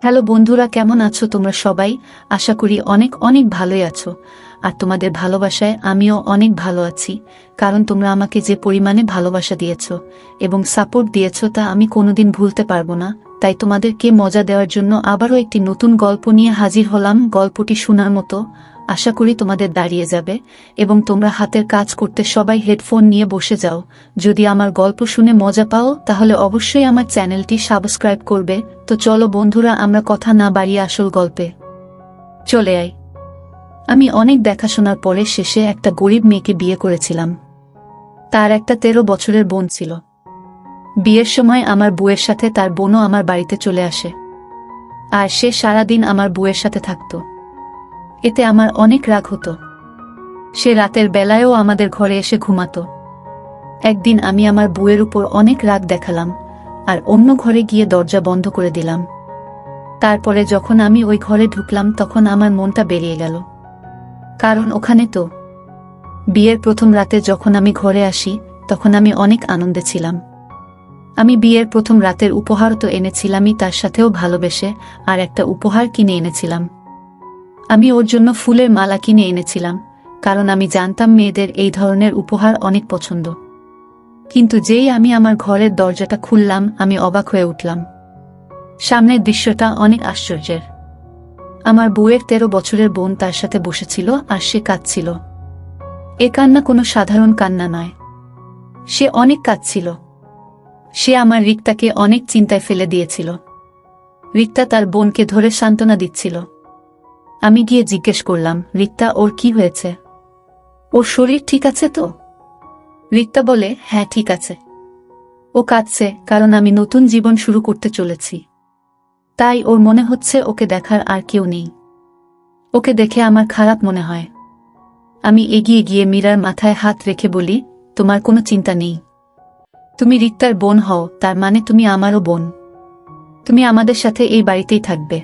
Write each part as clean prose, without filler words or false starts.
Hello বন্ধুরা, কেমন আছো তোমরা সবাই? আশা করি অনেক অনেক ভালোই আছো। আর তোমাদের ভালোবাসায় আমিও অনেক ভালো আছি, কারণ তোমরা আমাকে যে পরিমাণে ভালোবাসা দিয়েছো এবং সাপোর্ট দিয়েছো তা আমি কোনোদিন ভুলতে পারবো না। তাই তোমাদেরকে মজা দেওয়ার জন্য আবারও একটি নতুন গল্প নিয়ে হাজির হলাম। গল্পটি শোনার মতো, আশা করি তোমাদের দাঁড়িয়ে যাবে এবং তোমরা হাতের কাজ করতে সবাই হেডফোন নিয়ে বসে যাও। যদি আমার গল্প শুনে মজা পাও তাহলে অবশ্যই আমার চ্যানেলটি সাবস্ক্রাইব করবে। তো চলো বন্ধুরা, আমরা কথা না বাড়িয়ে আসল গল্পে চলে আই। আমি অনেক দেখাশোনার পরে শেষে একটা গরিব মেয়েকে বিয়ে করেছিলাম। তার একটা 13 বছরের বোন ছিল। বিয়ের সময় আমার বউয়ের সাথে তার বোনও আমার বাড়িতে চলে আসে, আর সে সারাদিন আমার বউয়ের সাথে থাকত। এতে আমার অনেক রাগ হতো। সে রাতের বেলায়ও আমাদের ঘরে এসে ঘুমাতো। একদিন আমি আমার বউয়ের উপর অনেক রাগ দেখালাম আর অন্য ঘরে গিয়ে দরজা বন্ধ করে দিলাম। তারপরে যখন আমি ওই ঘরে ঢুকলাম তখন আমার মনটা বেরিয়ে গেল, কারণ ওখানে তো বিয়ের প্রথম রাতে যখন আমি ঘরে আসি তখন আমি অনেক আনন্দে ছিলাম। আমি বিয়ের প্রথম রাতের উপহার তো এনেছিলামই, তার সাথেও ভালোবেসে আর একটা উপহার কিনে এনেছিলাম। আমি ওর জন্য ফুলের মালা কিনে এনেছিলাম, কারণ আমি জানতাম মেয়েদের এই ধরনের উপহার অনেক পছন্দ। কিন্তু যেই আমি আমার ঘরের দরজাটা খুললাম আমি অবাক হয়ে উঠলাম। সামনের দৃশ্যটা অনেক আশ্চর্যের। আমার বউয়ের 13 বছরের বোন তার সাথে বসেছিল আর সে কাঁদছিল। এ কান্না কোনো সাধারণ কান্না নয়, সে অনেক কাঁদছিল। সে আমার রিক্তাকে অনেক চিন্তায় ফেলে দিয়েছিল। রিক্তা তার বোনকে ধরে সান্ত্বনা দিচ্ছিল। আমি গিয়ে জিজ্ঞেস করলাম, রিক্তা, ওর কি হয়েছে? ওর শরীর ঠিক আছে তো? রিক্তা বলে, হ্যাঁ ঠিক আছে। ও কাঁদছে কারণ আমি নতুন জীবন শুরু করতে চলেছি, তাই ওর মনে হচ্ছে ওকে দেখার আর কেউ নেই। ওকে দেখে আমার খারাপ মনে হয়। আমি এগিয়ে গিয়ে মীরার মাথায় হাত রেখে বলি, তোমার কোনো চিন্তা নেই। তুমি রিক্তার বোন হও, তার মানে তুমি আমারও বোন। তুমি আমাদের সাথে এই বাড়িতেই থাকবে।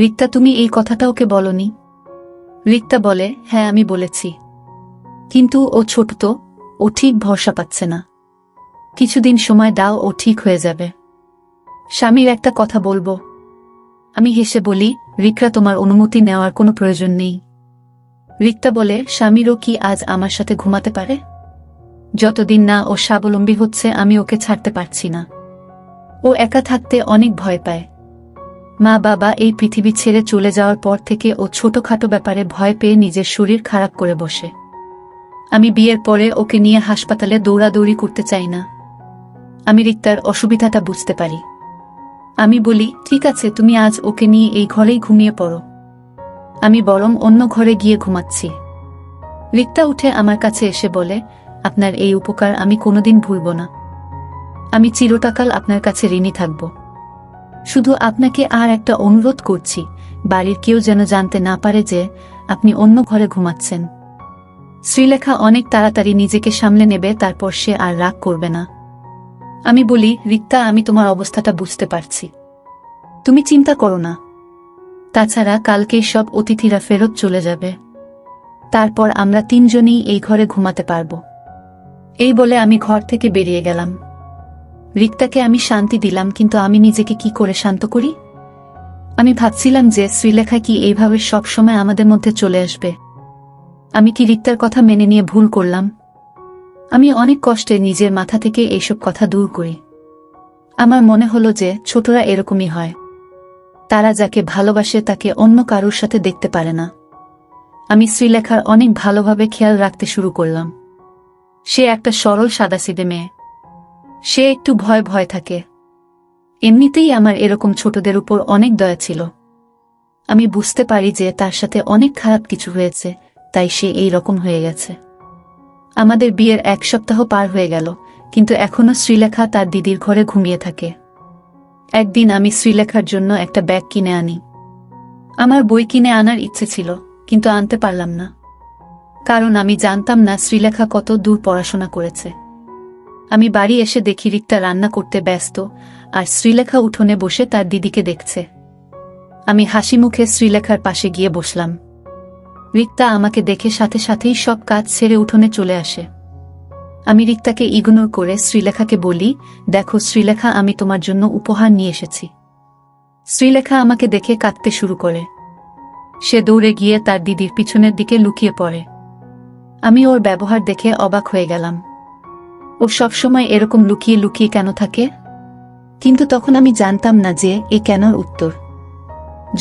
রিক্তা, তুমি এই কথাটা ওকে বলনি? রিক্তা বলে, হ্যাঁ আমি বলেছি, কিন্তু ও ছোট তো, ও ঠিক ভরসা পাচ্ছে না। কিছুদিন সময় দাও, ও ঠিক হয়ে যাবে। স্বামীর একটা কথা বলবো? আমি হেসে বলি, রিক্তা, তোমার অনুমতি নেওয়ার কোনো প্রয়োজন নেই। রিক্তা বলে, স্বামীরও কি আজ আমার সাথে ঘুমাতে পারে? যতদিন না ও স্বাবলম্বী হচ্ছে আমি ওকে ছাড়তে পারছি না। ও একা থাকতে অনেক ভয় পায়। মা বাবা এই পৃথিবী ছেড়ে চলে যাওয়ার পর থেকে ও ছোটখাটো ব্যাপারে ভয় পেয়ে নিজের শরীর খারাপ করে বসে। আমি বিয়ের পরে ওকে নিয়ে হাসপাতালে দৌড়াদৌড়ি করতে চাই না। আমি রিক্তার অসুবিধাটা বুঝতে পারি। আমি বলি, ঠিক আছে, তুমি আজ ওকে নিয়ে এই ঘরেই ঘুমিয়ে পড়ো। আমি বরং অন্য ঘরে গিয়ে ঘুমাচ্ছি। রিক্তা উঠে আমার কাছে এসে বলে, আপনার এই উপকার আমি কোনোদিন ভুলব না। আমি চিরকাল আপনার কাছে ঋণী থাকব। শুধু আপনাকে আর একটা অনুরোধ করছি, বাড়ির কেউ যেন জানতে না পারে যে আপনি অন্য ঘরে ঘুমাচ্ছেন। শ্রীলেখা অনেক তাড়াতাড়ি নিজেকে সামলে নেবে, তারপর সে আর রাগ করবে না। আমি বলি, রিক্তা, আমি তোমার অবস্থাটা বুঝতে পারছি, তুমি চিন্তা করো না। তাছাড়া কালকেই সব অতিথিরা ফেরত চলে যাবে, তারপর আমরা তিনজনই এই ঘরে ঘুমাতে পারব। এই বলে আমি ঘর থেকে বেরিয়ে গেলাম। রিক্তাকে আমি শান্তি দিলাম, কিন্তু আমি নিজেকে কি করে শান্ত করি? আমি ভাবছিলাম যে শ্রীলেখা কি এইভাবে সবসময় আমাদের মধ্যে চলে আসবে? আমি কি রিক্তার কথা মেনে নিয়ে ভুল করলাম? আমি অনেক কষ্টে নিজের মাথা থেকে এইসব কথা দূর করি। আমার মনে হলো যে ছোটরা এরকমই হয়, তারা যাকে ভালোবাসে তাকে অন্য কারোর সাথে দেখতে পারে না। আমি শ্রীলেখার অনেক ভালোভাবে খেয়াল রাখতে শুরু করলাম। সে একটা সরল সাদাসিধে মেয়ে, সে একটু ভয় ভয় থাকে। এমনিতেই আমার এরকম ছোটদের উপর অনেক দয়া ছিল। আমি বুঝতে পারি যে তার সাথে অনেক খারাপ কিছু হয়েছে, তাই সে এই রকম হয়ে গেছে। আমাদের বিয়ের 1 সপ্তাহ পার হয়ে গেল, কিন্তু এখনো শ্রীলেখা তার দিদির ঘরে ঘুমিয়ে থাকে। একদিন আমি শ্রীলেখার জন্য একটা ব্যাগ কিনে আনি। আমার বই কিনে আনার ইচ্ছে ছিল, কিন্তু আনতে পারলাম না, কারণ আমি জানতাম না শ্রীলেখা কত দূর পড়াশোনা করেছে। আমি বাড়ি এসে দেখি রিক্তা রান্না করতে ব্যস্ত আর শ্রীলেখা উঠোনে বসে তার দিদিকে দেখছে। আমি হাসি মুখে শ্রীলেখার পাশে গিয়ে বসলাম। রিক্তা আমাকে দেখে সাথে সাথেই সব কাজ ছেড়ে উঠোনে চলে আসে। আমি রিক্তাকে ইগনোর করে শ্রীলেখাকে বলি, দেখো শ্রীলেখা, আমি তোমার জন্য উপহার নিয়ে এসেছি। শ্রীলেখা আমাকে দেখে কাঁদতে শুরু করে। সে দৌড়ে গিয়ে তার দিদির পিছনের দিকে লুকিয়ে পড়ে। আমি ওর ব্যবহার দেখে অবাক হয়ে গেলাম। ও সবসময় এরকম লুকিয়ে লুকিয়ে কেন থাকে? কিন্তু তখন আমি জানতাম না যে এ কেনর উত্তর।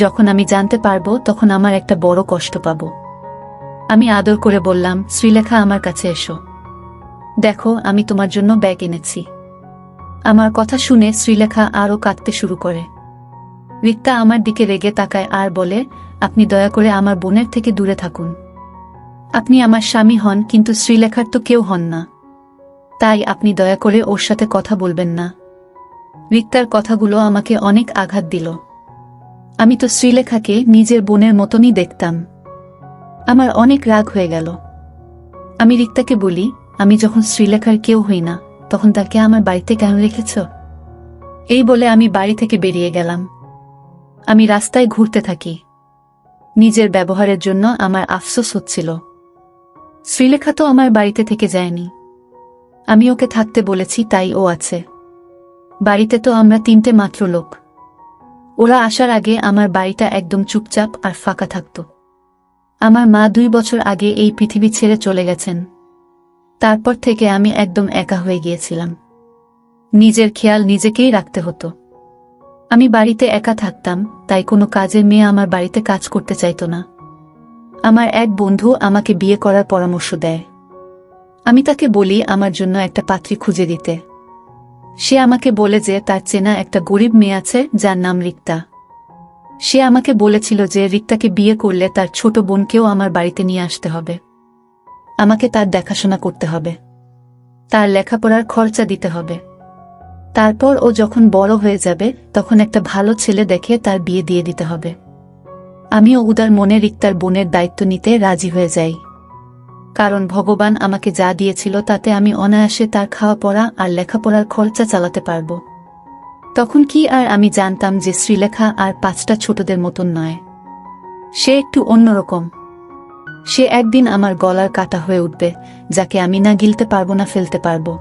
যখন আমি জানতে পারবো তখন আমার একটা বড় কষ্ট পাবো। আমি আদর করে বললাম, শ্রীলেখা আমার কাছে এসো, দেখো আমি তোমার জন্য ব্যাগ এনেছি। আমার কথা শুনে শ্রীলেখা আরও কাঁদতে শুরু করে। রিক্তা আমার দিকে রেগে তাকায় আর বলে, আপনি দয়া করে আমার বোনের থেকে দূরে থাকুন। আপনি আমার স্বামী হন, কিন্তু শ্রীলেখার তো কেউ হন না, তাই আপনি দয়া করে ওর সাথে কথা বলবেন না। রিক্তার কথাগুলো আমাকে অনেক আঘাত দিল। আমি তো শ্রীলেখাকে নিজের বোনের মতনই দেখতাম। আমার অনেক রাগ হয়ে গেল। আমি রিক্তাকে বলি, আমি যখন শ্রীলেখার কেউ হই না তখন তাকে আমার বাড়িতে কেন রেখেছ? এই বলে আমি বাড়ি থেকে বেরিয়ে গেলাম। আমি রাস্তায় ঘুরতে থাকি। নিজের ব্যবহারের জন্য আমার আফসোস হচ্ছিল। শ্রীলেখা তো আমার বাড়িতে থেকে যায়নি, আমি ওকে থাকতে বলেছি তাই ও আছে। বাড়িতে তো আমরা 3টে মাত্র লোক। ওরা আসার আগে আমার বাড়িটা একদম চুপচাপ আর ফাঁকা থাকত। আমার মা 2 বছর আগে এই পৃথিবী ছেড়ে চলে গেছেন। তারপর থেকে আমি একদম একা হয়ে গিয়েছিলাম। নিজের খেয়াল নিজেকেই রাখতে হতো। আমি বাড়িতে একা থাকতাম, তাই কোনো কাজের মেয়ে আমার বাড়িতে কাজ করতে চাইতো না। আমার এক বন্ধু আমাকে বিয়ে করার পরামর্শ দেয়। আমি তাকে বলি আমার জন্য একটা পাত্রী খুঁজে দিতে। সে আমাকে বলে যে তার চেনা একটা গরিব মেয়ে আছে যার নাম রিক্তা। সে আমাকে বলেছিল যে রিক্তাকে বিয়ে করলে তার ছোট বোনকেও আমার বাড়িতে নিয়ে আসতে হবে। আমাকে তার দেখাশোনা করতে হবে, তার লেখাপড়ার খরচা দিতে হবে। তারপর ও যখন বড় হয়ে যাবে তখন একটা ভালো ছেলে দেখে তার বিয়ে দিয়ে দিতে হবে। আমিও উদার মনে রিক্তার বোনের দায়িত্ব নিতে রাজি হয়ে যাই, কারণ ভগবান আমাকে যা দিয়েছিল তাতে আমি অনায়াসে তার খাওয়া পড়া আর লেখাপড়ার খরচা চালাতে পারব। তখন কি আর আমি জানতাম যে শ্রীলেখা আর 5টা ছোটদের মতন নয়, সে একটু অন্যরকম। সে একদিন আমার গলার কাটা হয়ে উঠবে, যাকে আমি না গিলতে পারবো না ফেলতে পারবো।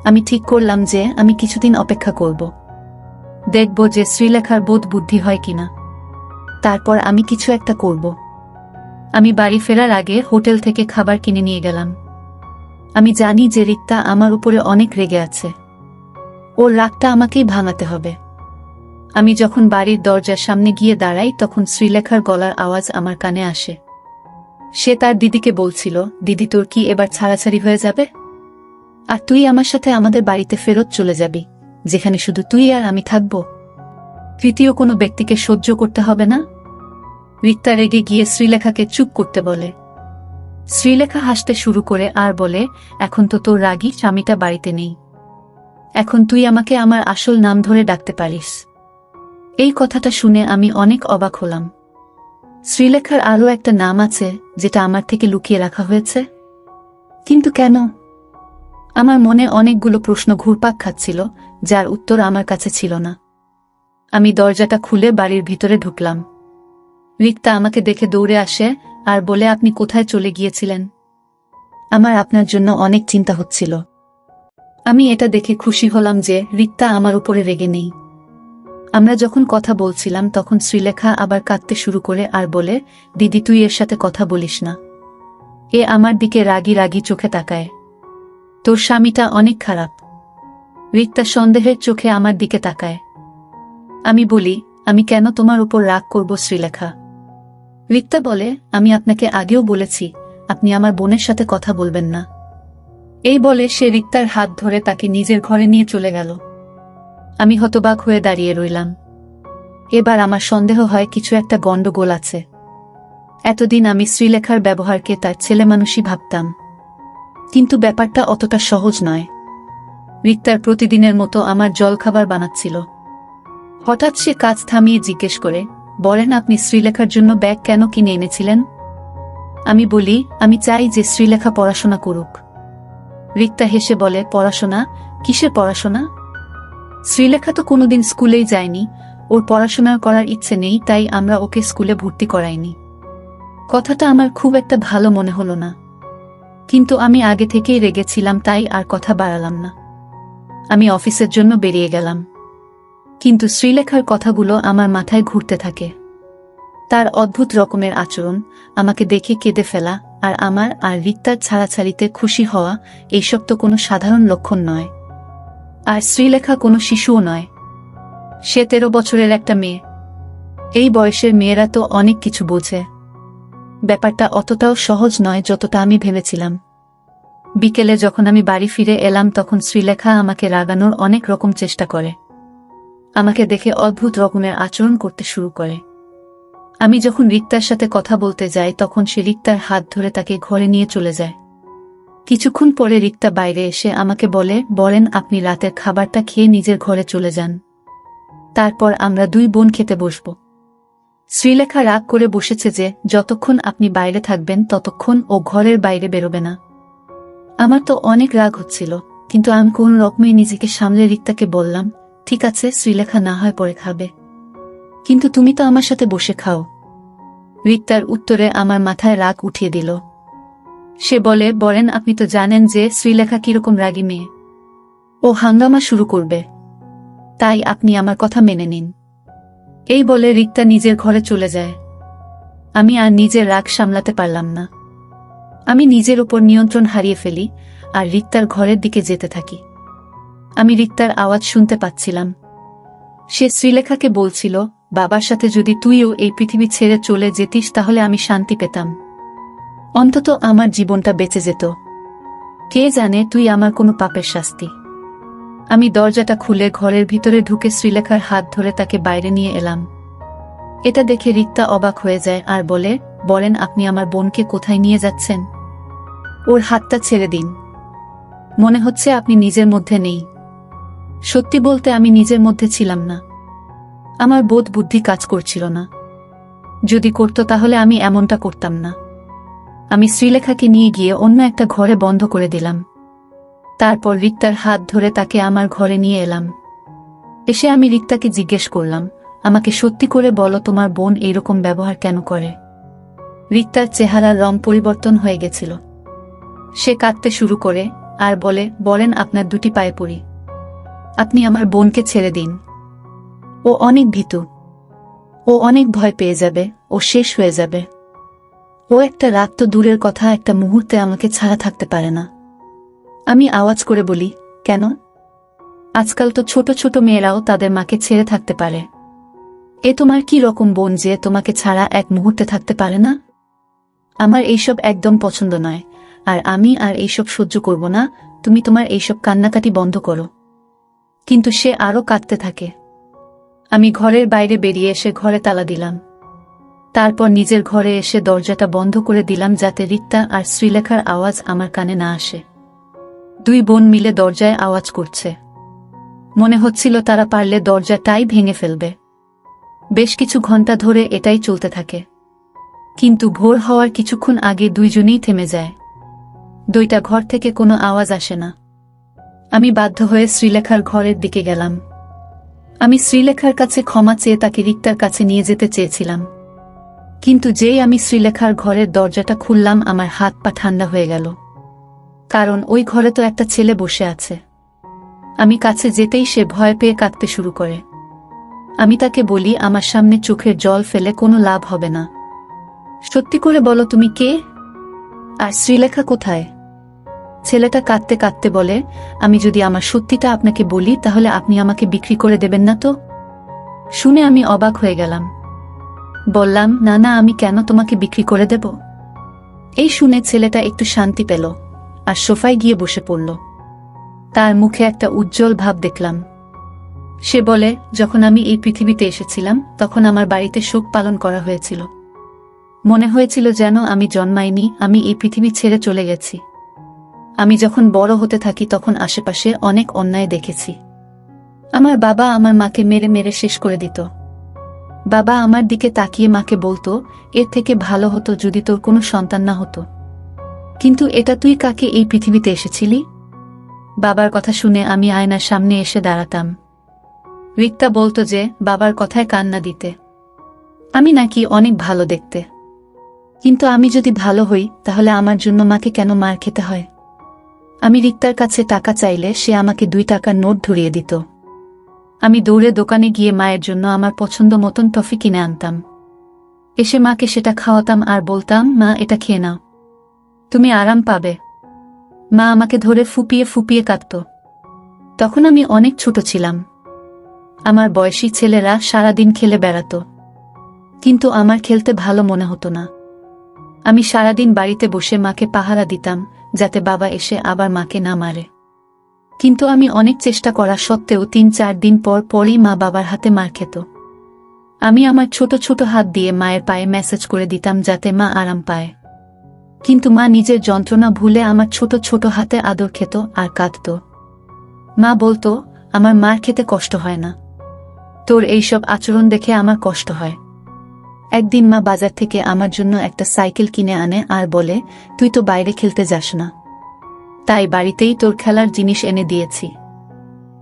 আমি ঠিক করলাম যে আমি কিছুদিন অপেক্ষা করব, দেখব যে শ্রীলেখার বোধ বুদ্ধি হয় কিনা। তারপর আমি কিছু একটা করব। আমি বাড়ি ফেরার আগে হোটেল থেকে খাবার কিনে নিয়ে গেলাম। আমি জানি যে রিক্তা আমার উপরে অনেক রেগে আছে। ওর রাগটা আমাকেই ভাঙাতে হবে। আমি যখন বাড়ির দরজার সামনে গিয়ে দাঁড়াই তখন শ্রীলেখার গলার আওয়াজ আমার কানে আসে। সে তার দিদিকে বলছিল, দিদি তোর কি এবার ছাড়াছাড়ি হয়ে যাবে? আর তুই আমার সাথে আমাদের বাড়িতে ফেরত চলে যাবি, যেখানে শুধু তুই আর আমি থাকব। তৃতীয় কোনো ব্যক্তিকে সহ্য করতে হবে না। রিক্তা রেগে গিয়ে শ্রীলেখাকে চুপ করতে বলে। শ্রীলেখা হাসতে শুরু করে আর বলে, এখন তো তোর রাগী স্বামীটা বাড়িতে নেই, এখন তুই আমাকে আমার আসল নাম ধরে ডাকতে পারিস। এই কথাটা শুনে আমি অনেক অবাক হলাম। শ্রীলেখার আরও একটা নাম আছে যেটা আমার থেকে লুকিয়ে রাখা হয়েছে, কিন্তু কেন? আমার মনে অনেকগুলো প্রশ্ন ঘুরপাক খাচ্ছিল, যার উত্তর আমার কাছে ছিল না। আমি দরজাটা খুলে বাড়ির ভিতরে ঢুকলাম। রিক্তা আমাকে দেখে দৌড়ে আসে আর বলে, আপনি কোথায় চলে গিয়েছিলেন? আমার আপনার জন্য অনেক চিন্তা হচ্ছিল। আমি এটা দেখে খুশি হলাম যে রিক্তা আমার উপরে রেগে নেই। আমরা যখন কথা বলছিলাম তখন শ্রীলেখা আবার কাঁদতে শুরু করে আর বলে, দিদি তুই এর সাথে কথা বলিস না। এ আমার দিকে রাগি রাগি চোখে তাকায়। তোর স্বামীটা অনেক খারাপ। রিক্তা সন্দেহের চোখে আমার দিকে তাকায়। আমি বলি, আমি কেন তোমার উপর রাগ করব শ্রীলেখা? রিক্তা বলে, আমি আপনাকে আগেও বলেছি আপনি আমার বোনের সাথে কথা বলবেন না। এই বলে সে রিক্তার হাত ধরে তাকে নিজের ঘরে নিয়ে চলে গেল। আমি হতবাক হয়ে দাঁড়িয়ে রইলাম। এবার আমার সন্দেহ হয় কিছু একটা গন্ডগোল আছে। এতদিন আমি শ্রীলেখার ব্যবহারকে তার ছেলেমানুষই ভাবতাম, কিন্তু ব্যাপারটা অতটা সহজ নয়। রিক্তার প্রতিদিনের মতো আমার জলখাবার বানাচ্ছিল। হঠাৎ সে কাজ থামিয়ে জিজ্ঞেস করে, বলেন আপনি শ্রীলেখার জন্য ব্যাগ কেন কিনে এনেছিলেন? আমি বলি, আমি চাই যে শ্রীলেখা পড়াশোনা করুক। রিক্তা হেসে বলে, পড়াশোনা? কিসের পড়াশোনা? শ্রীলেখা তো কোনোদিন স্কুলেই যায়নি, ওর পড়াশোনা করার ইচ্ছে নেই, তাই আমরা ওকে স্কুলে ভর্তি করাইনি। কথাটা আমার খুব একটা ভালো মনে হলো না, কিন্তু আমি আগে থেকেই রেগেছিলাম তাই আর কথা বাড়ালাম না। আমি অফিসের জন্য বেরিয়ে গেলাম। কিন্তু শ্রীলেখার কথাগুলো আমার মাথায় ঘুরতে থাকে। তার অদ্ভুত রকমের আচরণ, আমাকে দেখে কেঁদে ফেলা, আর আমার আর রিক্তার ছাড়াছাড়িতে খুশি হওয়া, এইসব তো কোনো সাধারণ লক্ষণ নয়। আর শ্রীলেখা কোনো শিশুও নয়, সে 13 বছরের একটা মেয়ে। এই বয়সের মেয়েরা তো অনেক কিছু বোঝে। ব্যাপারটা অতটাও সহজ নয় যতটা আমি ভেবেছিলাম। বিকেলে যখন আমি বাড়ি ফিরে এলাম তখন শ্রীলেখা আমাকে রাগানোর অনেক রকম চেষ্টা করে। আমাকে দেখে অদ্ভুত রকমের আচরণ করতে শুরু করে। আমি যখন রিক্তার সাথে কথা বলতে যাই তখন সে রিক্তার হাত ধরে তাকে ঘরে নিয়ে চলে যায়। কিছুক্ষণ পরে রিক্তা বাইরে এসে আমাকে বলেন আপনি রাতের খাবারটা খেয়ে নিজের ঘরে চলে যান, তারপর আমরা 2 বোন খেতে বসব। শ্রীলেখা রাগ করে বসেছে যে যতক্ষণ আপনি বাইরে থাকবেন ততক্ষণ ও ঘরের বাইরে বেরোবে না। আমার তো অনেক রাগ হচ্ছিল, কিন্তু আমি কোন রকমে নিজেকে সামলে রিক্তাকে বললাম, ঠিক আছে শ্রীলেখা না হয় পরে খাবে, কিন্তু তুমি তো আমার সাথে বসে খাও। রিক্তার উত্তরে আমার মাথায় রাগ উঠিয়ে দিল। সে বলেন আপনি তো জানেন যে শ্রীলেখা কিরকম রাগী মেয়ে, ও হাঙ্গামা শুরু করবে, তাই আপনি আমার কথা মেনে নিন। এই বলে রিক্তা নিজের ঘরে চলে যায়। আমি আর নিজের রাগ সামলাতে পারলাম না। আমি নিজের উপর নিয়ন্ত্রণ হারিয়ে ফেলি আর রিক্তার ঘরের দিকে যেতে থাকি। আমি রিক্তার আওয়াজ শুনতে পাচ্ছিলাম। সে শ্রীলেখাকে বলছিল, বাবার সাথে যদি তুইও এই পৃথিবী ছেড়ে চলে যেতিস তাহলে আমি শান্তি পেতাম, অন্তত আমার জীবনটা বেঁচে যেত। কে জানে তুই আমার কোনো পাপের শাস্তি। আমি দরজাটা খুলে ঘরের ভিতরে ঢুকে শ্রীলেখার হাত ধরে তাকে বাইরে নিয়ে এলাম। এটা দেখে রিক্তা অবাক হয়ে যায় আর বলেন আপনি আমার বোনকে কোথায় নিয়ে যাচ্ছেন? ওর হাতটা ছেড়ে দিন, মনে হচ্ছে আপনি নিজের মধ্যে নেই। সত্যি বলতে আমি নিজের মধ্যে ছিলাম না। আমার বোধ বুদ্ধি কাজ করছিল না। যদি করত তাহলে আমি এমনটা করতাম না। আমি শ্রীলেখাকে নিয়ে গিয়ে অন্য একটা ঘরে বন্ধ করে দিলাম। তারপর রিক্তার হাত ধরে তাকে আমার ঘরে নিয়ে এলাম। এসে আমি রিক্তাকে জিজ্ঞেস করলাম, আমাকে সত্যি করে বলো তোমার বোন এইরকম ব্যবহার কেন করে? রিক্তার চেহারার রং পরিবর্তন হয়ে গেছিল। সে কাঁদতে শুরু করে আর বলেন আপনার 2টি পায়ে পড়ি, আপনি আমার বোনকে ছেড়ে দিন। ও অনেক ভীতু, ও অনেক ভয় পেয়ে যাবে, ও শেষ হয়ে যাবে। ও একটা রাত তো দূরের কথা, একটা মুহূর্তে আমাকে ছাড়া থাকতে পারে না। আমি আওয়াজ করে বলি, কেন? আজকাল তো ছোট ছোট মেয়েরাও তাদের মাকে ছেড়ে থাকতে পারে। এ তোমার কি রকম বোন যে তোমাকে ছাড়া এক মুহূর্তে থাকতে পারে না? আমার এইসব একদম পছন্দ নয়, আর আমি আর এইসব সহ্য করব না। তুমি তোমার এইসব কান্নাকাটি বন্ধ করো। কিন্তু সে আরও কাঁদতে থাকে। আমি ঘরের বাইরে বেরিয়ে এসে ঘরে তালা দিলাম। তারপর নিজের ঘরে এসে দরজাটা বন্ধ করে দিলাম যাতে রিক্তা আর শ্রীলেখার আওয়াজ আমার কানে না আসে। 2 বোন মিলে দরজায় আওয়াজ করছে। মনে হচ্ছিল তারা পারলে দরজাটাই ভেঙে ফেলবে। বেশ কিছু ঘন্টা ধরে এটাই চলতে থাকে, কিন্তু ভোর হওয়ার কিছুক্ষণ আগে 2 জনেই থেমে যায়। 2টা ঘর থেকে কোনো আওয়াজ আসে না। আমি বাধ্য হয়ে শ্রীলেখার ঘরের দিকে গেলাম। আমি শ্রীলেখার কাছে ক্ষমা চেয়ে তাকে রিক্তার কাছে নিয়ে যেতে চেয়েছিলাম, কিন্তু যেই আমি শ্রীলেখার ঘরের দরজাটা খুললাম আমার হাত পা ঠান্ডা হয়ে গেল, কারণ ওই ঘরে তো একটা ছেলে বসে আছে। আমি কাছে যেতেই সে ভয় পেয়ে কাঁদতে শুরু করে। আমি তাকে বলি, আমার সামনে চোখের জল ফেলে কোনো লাভ হবে না। সত্যি করে বলো তুমি কে, আর শ্রীলেখা কোথায়? ছেলেটা কাঁদতে কাঁদতে বলে, আমি যদি আমার সত্যিটা আপনাকে বলি তাহলে আপনি আমাকে বিক্রি করে দেবেন না তো? শুনে আমি অবাক হয়ে গেলাম। বললাম, না না, আমি কেন তোমাকে বিক্রি করে দেব? এই শুনে ছেলেটা একটু শান্তি পেল আর সোফায় গিয়ে বসে পড়ল। তার মুখে একটা উজ্জ্বল ভাব দেখলাম। সে বলে, যখন আমি এই পৃথিবীতে এসেছিলাম তখন আমার বাড়িতে শোক পালন করা হয়েছিল। মনে হয়েছিল যেন আমি জন্মাইনি, আমি এই পৃথিবী ছেড়ে চলে গেছি। আমি যখন বড় হতে থাকি তখন আশেপাশে অনেক অন্যায় দেখেছি। আমার বাবা আমার মাকে মেরে মেরে শেষ করে দিত। বাবা আমার দিকে তাকিয়ে মাকে বলতো, এর থেকে ভালো হতো যদি তোর কোনো সন্তান না হতো। কিন্তু এটা তুই কাকে এই পৃথিবীতে এসেছিলি? বাবার কথা শুনে আমি আয়নার সামনে এসে দাঁড়াতাম। রিক্তা বলতো যে বাবার কথায় কান না দিতে। আমি নাকি অনেক ভালো দেখতে। কিন্তু আমি যদি ভালো হই তাহলে আমার জন্য মাকে কেন মার খেতে হয়? আমি রিক্তার কাছে টাকা চাইলে সে আমাকে 2 টাকার নোট ধরিয়ে দিত। আমি দৌড়ে দোকানে গিয়ে মায়ের জন্য আমার পছন্দ মতন টফি কিনে আনতাম। এসে মাকে সেটা খাওয়াতাম আর বলতাম, মা এটা খেয়ে নাও, তুমি আরাম পাবে। মা আমাকে ধরে ফুপিয়ে ফুপিয়ে কাঁদত। তখন আমি অনেক ছোট ছিলাম। আমার বয়সী ছেলেরা সারাদিন খেলে বেড়াত, কিন্তু আমার খেলতে ভালো মনে হতো না। আমি সারাদিন বাড়িতে বসে মাকে পাহারা দিতাম, যাতে বাবা এসে আবার মাকে না মারে। কিন্তু আমি অনেক চেষ্টা করা সত্ত্বেও ৩-৪ দিন পর পরই মা বাবার হাতে মার খেত। আমি আমার ছোট ছোট হাত দিয়ে মায়ের পায়ে ম্যাসাজ করে দিতাম যাতে মা আরাম পায়। কিন্তু মা নিজের যন্ত্রণা ভুলে আমার ছোট ছোট হাতে আদর খেত আর কাঁদত। মা বলতো, আমার মার খেতে কষ্ট হয় না, তোর এইসব আচরণ দেখে আমার কষ্ট হয়। একদিন মা বাজার থেকে আমার জন্য একটা সাইকেল কিনে আনে আর বলে, তুই তো বাইরে খেলতে যাস না, তাই বাড়িতেই তোর খেলার জিনিস এনে দিয়েছি।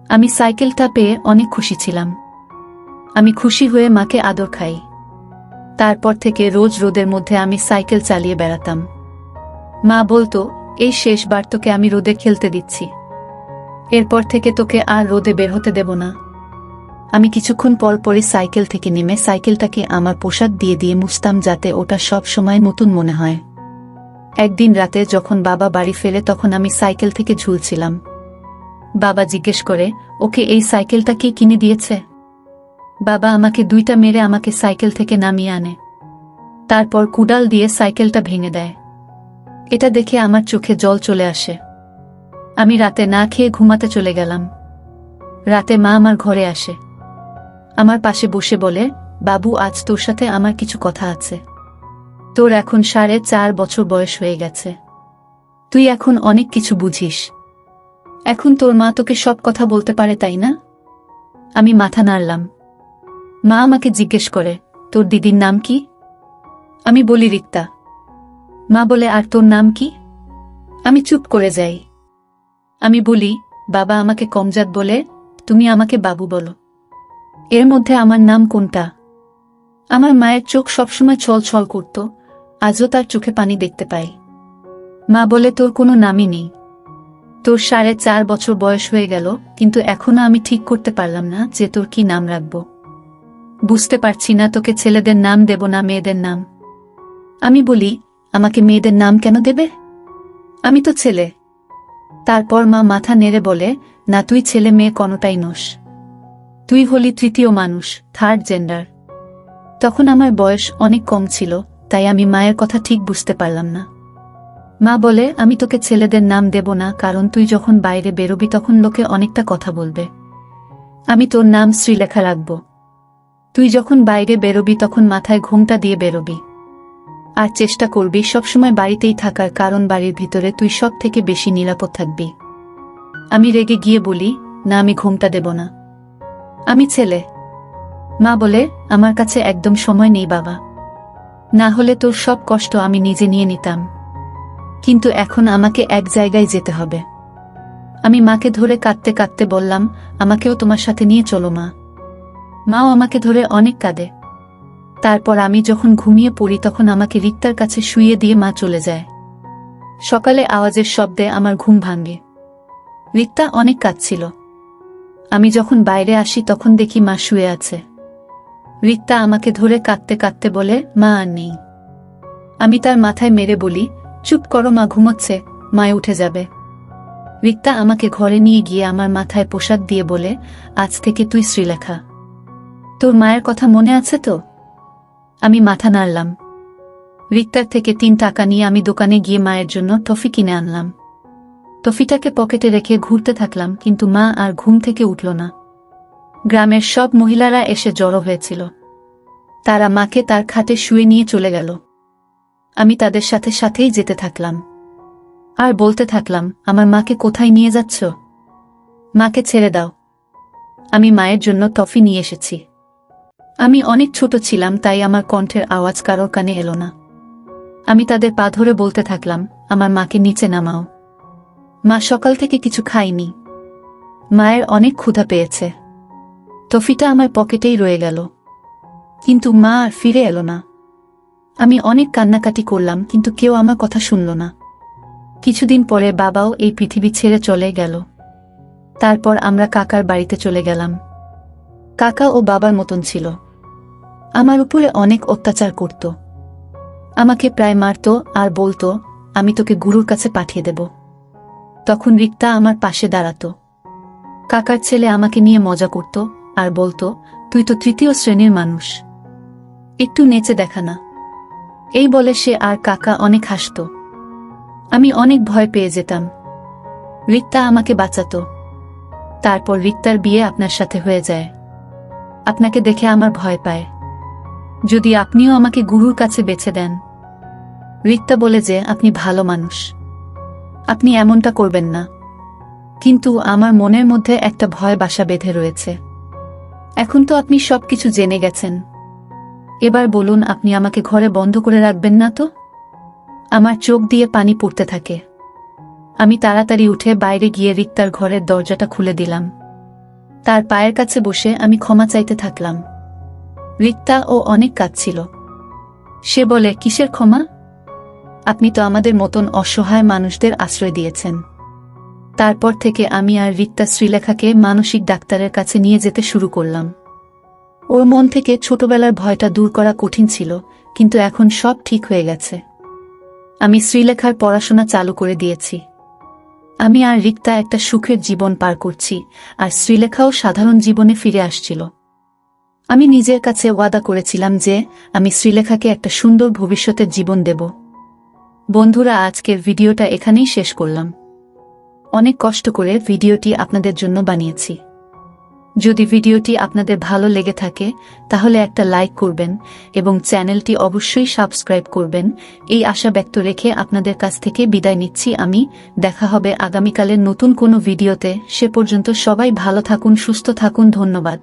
আমি সাইকেলটা পেয়ে অনেক খুশি ছিলাম। আমি খুশি হয়ে মাকে আদর খাই। তারপর থেকে রোজ রোদের মধ্যে আমি সাইকেল চালিয়ে বেড়াতাম। মা বলতো, এই শেষবার তোকে আমি রোদে খেলতে দিচ্ছি, এরপর থেকে তোকে আর রোদে বের হতে দেব না। আমি কিছুক্ষণ পর পরই সাইকেল থেকে নেমে সাইকেলটাকে আমার পোশাক দিয়ে দিয়ে মুছতাম যাতে ওটা সব সময় নতুন মনে হয়। একদিন রাতে যখন বাবা বাড়ি ফেরে তখন আমি সাইকেল থেকে ঝুলছিলাম। বাবা জিজ্ঞেস করে, ওকে এই সাইকেলটা কে কিনে দিয়েছে? বাবা আমাকে 2টা মেরে আমাকে সাইকেল থেকে নামিয়ে আনে। তারপর কুড়াল দিয়ে সাইকেলটা ভেঙে দেয়। এটা দেখে আমার চোখে জল চলে আসে। আমি রাতে না খেয়ে ঘুমাতে চলে গেলাম। রাতে মা আমার ঘরে আসে, আমার পাশে বসে বলে, বাবু, আজ তোর সাথে আমার কিছু কথা আছে। তোর এখন 4.5 বছর বয়স হয়ে গেছে, তুই এখন অনেক কিছু বুঝিস। এখন তোর মা তোকে সব কথা বলতে পারে, তাই না? আমি মাথা নাড়লাম। মা আমাকে জিজ্ঞেস করে, তোর দিদির নাম কি? আমি বলি, রিক্তা। মা বলে, আর তোর নাম কি? আমি চুপ করে যাই। আমি বলি, বাবা আমাকে কমজাত বলে, তুমি আমাকে বাবু বলো। এর মধ্যে আমার নাম কোনটা? আমার মায়ের চোখ সবসময় ছল ছল করত, আজও তার চোখে পানি দেখতে পাই। মা বলে, তোর কোনো নামই নেই। তোর 4.5 বছর বয়স হয়ে গেল, কিন্তু এখনো আমি ঠিক করতে পারলাম না যে তোর কি নাম রাখব। বুঝতে পারছি না তোকে ছেলেদের নাম দেব না মেয়েদের নাম। আমি বলি, আমাকে মেয়েদের নাম কেন দেবে? আমি তো ছেলে। তারপর মা মাথা নেড়ে বলে, না, তুই ছেলে মেয়ে কোনোটাই নোস, তুই হলি তৃতীয় মানুষ, থার্ড জেন্ডার। তখন আমার বয়স অনেক কম ছিল, তাই আমি মায়ের কথা ঠিক বুঝতে পারলাম না। মা বলে, আমি তোকে ছেলেদের নাম দেব না, কারণ তুই যখন বাইরে বেরোবি তখন লোকে অনেকটা কথা বলবে। আমি তোর নাম শ্রীলেখা রাখব। তুই যখন বাইরে বেরোবি তখন মাথায় ঘোমটা দিয়ে বেরোবি, আর চেষ্টা করবি সবসময় বাড়িতেই থাকার, কারণ বাড়ির ভিতরে তুই সব থেকে বেশি নিরাপদ থাকবি। আমি রেগে গিয়ে বলি, না, আমি ঘোমটা দেব না, আমি ছেলে। মা বলে, আমার কাছে একদম সময় নেই বাবা, না হলে তোর সব কষ্ট আমি নিজে নিয়ে নিতাম, কিন্তু এখন আমাকে এক জায়গায় যেতে হবে। আমি মাকে ধরে কাঁদতে কাঁদতে বললাম, আমাকেও তোমার সাথে নিয়ে চলো মা। মাও আমাকে ধরে অনেক কাঁদে। তারপর আমি যখন ঘুমিয়ে পড়ি তখন আমাকে রিক্তার কাছে শুইয়ে দিয়ে মা চলে যায়। সকালে আওয়াজের শব্দে আমার ঘুম ভাঙে। রিক্তা অনেক কাঁদছিল। আমি যখন বাইরে আসি তখন দেখি মা শুয়ে আছে। রিক্তা আমাকে ধরে কাঁদতে কাঁদতে বলে, মা আর নেই। আমি তার মাথায় মেরে বলি, চুপ করো, মা ঘুমোচ্ছে, মায় উঠে যাবে। রিক্তা আমাকে ঘরে নিয়ে গিয়ে আমার মাথায় পোশাক দিয়ে বলে, আজ থেকে তুই শ্রীলেখা। তোর মায়ের কথা মনে আছে তো? আমি মাথা নাড়লাম। রিক্তার থেকে 3 টাকা নিয়ে আমি দোকানে গিয়ে মায়ের জন্য টফি কিনে আনলাম। টফিটাকে পকেটে রেখে ঘুরতে থাকলাম, কিন্তু মা আর ঘুম থেকে উঠল না। গ্রামের সব মহিলারা এসে জড়ো হয়েছিল। তারা মাকে তার খাটে শুয়ে নিয়ে চলে গেল। আমি তাদের সাথে সাথেই যেতে থাকলাম আর বলতে থাকলাম, আমার মাকে কোথায় নিয়ে যাচ্ছ? মাকে ছেড়ে দাও, আমি মায়ের জন্য টফি নিয়ে এসেছি। আমি অনেক ছোট ছিলাম, তাই আমার কণ্ঠের আওয়াজ কারোর কানে এলো না। আমি তাদের পা ধরে বলতে থাকলাম, আমার মাকে নিচে নামাও। মা সকাল থেকে কিছু খায়নি, মায়ের অনেক ক্ষুধা পেয়েছে। টফিটা আমার পকেটেই রয়ে গেল, কিন্তু মা আর ফিরে এলো না। আমি অনেক কান্নাকাটি করলাম, কিন্তু কেউ আমার কথা শুনল না। কিছুদিন পরে বাবাও এই পৃথিবী ছেড়ে চলে গেল। তারপর আমরা কাকার বাড়িতে চলে গেলাম। কাকা ও বাবার মতন ছিল। আমার উপরে অনেক অত্যাচার করত, আমাকে প্রায় মারত আর বলতো আমি তোকে গুরুর কাছে পাঠিয়ে দেব। তখন রিক্তা আমার পাশে দাঁড়াতো। কাকার ছেলে আমাকে নিয়ে মজা করত আর বলতো তুই তো তৃতীয় শ্রেণীর মানুষ, একটু নেচে দেখা না। এই বলে সে আর কাকা অনেক হাসত। আমি অনেক ভয় পেয়ে যেতাম। রিক্তা আমাকে বাঁচাতো। তারপর রিক্তার বিয়ে আপনার সাথে হয়ে যায়। আপনাকে দেখে আমার ভয় পায়। যদি আপনিও আমাকে গুরুর কাছে বেছে দেন। রিক্তা বলে যে আপনি ভালো মানুষ, আপনি এমনটা করবেন না। কিন্তু আমার মনের মধ্যে একটা ভয় বাসা বেঁধে রয়েছে। এখন তো আপনি সবকিছু জেনে গেছেন, এবার বলুন আপনি আমাকে ঘরে বন্ধ করে রাখবেন না তো? আমার চোখ দিয়ে পানি পড়তে থাকে। আমি তাড়াতাড়ি উঠে বাইরে গিয়ে রিক্তার ঘরের দরজাটা খুলে দিলাম। তার পায়ের কাছে বসে আমি ক্ষমা চাইতে থাকলাম। রিক্তা ও অনেক কাঁদছিল। সে বলে কিসের ক্ষমা? আপনি তো আমাদের মতন অসহায় মানুষদের আশ্রয় দিয়েছেন। তারপর থেকে আমি আর রিক্তা শ্রীলেখাকে মানসিক ডাক্তারের কাছে নিয়ে যেতে শুরু করলাম। ওর মন থেকে ছোটবেলার ভয়টা দূর করা কঠিন ছিল, কিন্তু এখন সব ঠিক হয়ে গেছে। আমি শ্রীলেখার পড়াশোনা চালু করে দিয়েছি। আমি আর রিক্তা একটা সুখের জীবন পার করছি, আর শ্রীলেখাও সাধারণ জীবনে ফিরে আসছিল। আমি নিজের কাছে ওয়াদা করেছিলাম যে আমি শ্রীলেখাকে একটা সুন্দর ভবিষ্যতের জীবন দেব। বন্ধুরা, আজকের ভিডিওটা এখানেই শেষ করলাম। অনেক কষ্ট করে ভিডিওটি আপনাদের জন্য বানিয়েছি। যদি ভিডিওটি আপনাদের ভালো লেগে থাকে তাহলে একটা লাইক করবেন এবং চ্যানেলটি অবশ্যই সাবস্ক্রাইব করবেন। এই আশা ব্যক্ত রেখে আপনাদের কাছ থেকে বিদায় নিচ্ছি আমি। দেখা হবে আগামীকালের নতুন কোনো ভিডিওতে। সে পর্যন্ত সবাই ভালো থাকুন, সুস্থ থাকুন। ধন্যবাদ।